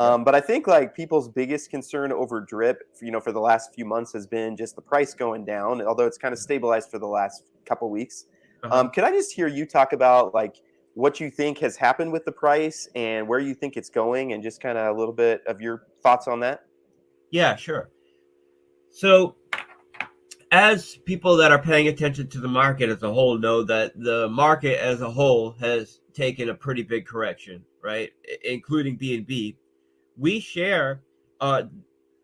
Yep. But I think like people's biggest concern over drip, for the last few months has been just the price going down, although it's kind of stabilized for the last couple weeks. Uh-huh. Could I just hear you talk about like what you think has happened with the price and where you think it's going, and just kind of a little bit of your thoughts on that? Yeah, sure. So, as people that are paying attention to the market as a whole know that the market as a whole has taken a pretty big correction, right? Including BNB. We share uh,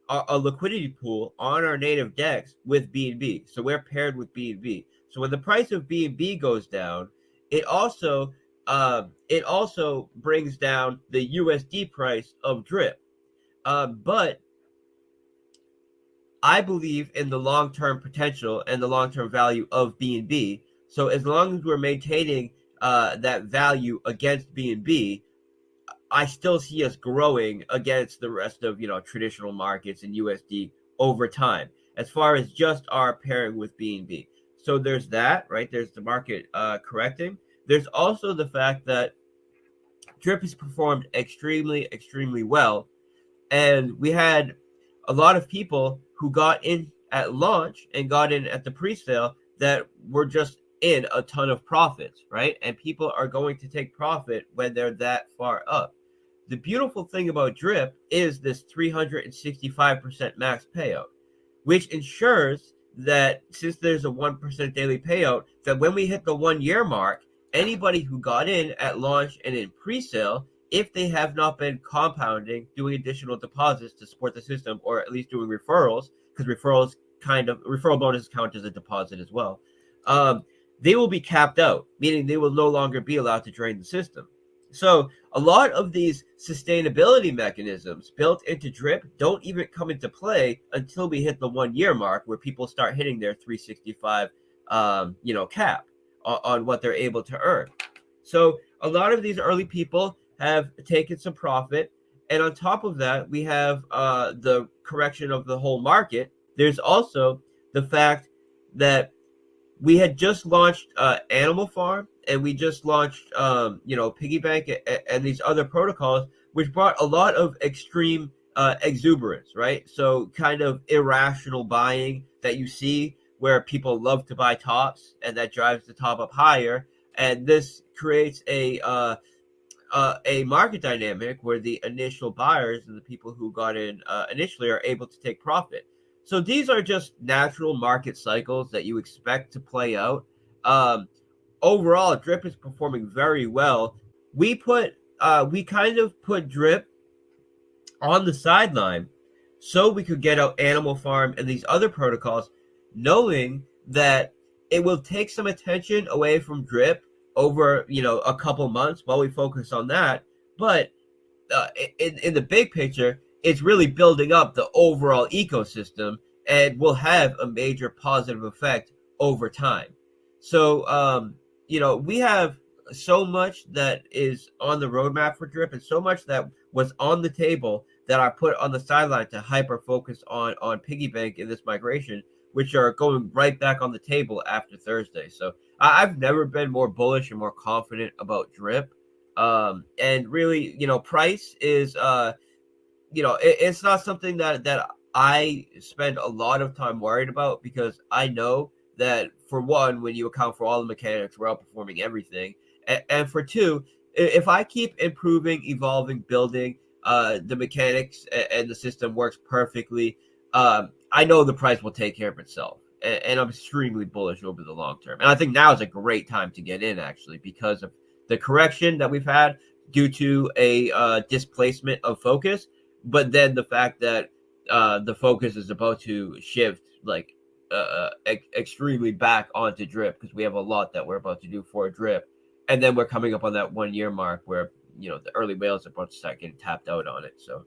a liquidity pool on our native DEX with BNB. So we're paired with BNB. So when the price of BNB goes down, it also brings down the USD price of DRIP. But I believe in the long-term potential and the long-term value of BNB. So as long as we're maintaining that value against BNB, I still see us growing against the rest of traditional markets and USD over time, as far as just our pairing with BNB. So there's that, right? There's the market correcting. There's also the fact that Drip has performed extremely, extremely well, and we had a lot of people who got in at launch and got in at the pre-sale that were just in a ton of profits, right? And people are going to take profit when they're that far up. The beautiful thing about Drip is this 365% max payout, which ensures that since there's a 1% daily payout, that when we hit the 1 year mark, anybody who got in at launch and in pre-sale, if they have not been compounding, doing additional deposits to support the system, or at least doing referrals, because referral bonuses count as a deposit as well, they will be capped out, meaning they will no longer be allowed to drain the system. So a lot of these sustainability mechanisms built into Drip don't even come into play until we hit the 1 year mark, where people start hitting their 365, cap on what they're able to earn. So a lot of these early people have taken some profit, and on top of that, we have the correction of the whole market. There's also the fact that we had just launched Animal Farm, and we just launched Piggy Bank and these other protocols, which brought a lot of extreme exuberance, right? So kind of irrational buying that you see, where people love to buy tops, and that drives the top up higher. And this creates a market dynamic where the initial buyers and the people who got in initially are able to take profit. So these are just natural market cycles that you expect to play out. Overall, Drip is performing very well. We kind of put Drip on the sideline so we could get out Animal Farm and these other protocols, knowing that it will take some attention away from Drip over a couple months while we focus on that. But in the big picture, it's really building up the overall ecosystem and will have a major positive effect over time. So we have so much that is on the roadmap for Drip, and so much that was on the table that I put on the sideline to hyper focus on Piggy Bank in this migration, which are going right back on the table after Thursday. So I've never been more bullish and more confident about Drip. And really, price is, it's not something that I spend a lot of time worried about, because I know that, for one, when you account for all the mechanics, we're outperforming everything. And for two, if I keep improving, evolving, building, the mechanics and the system works perfectly, I know the price will take care of itself. And I'm extremely bullish over the long term. And I think now is a great time to get in, actually, because of the correction that we've had due to a displacement of focus, but then the fact that the focus is about to shift extremely back onto Drip, because we have a lot that we're about to do for Drip. And then we're coming up on that 1 year mark where, the early whales are about to start getting tapped out on it. So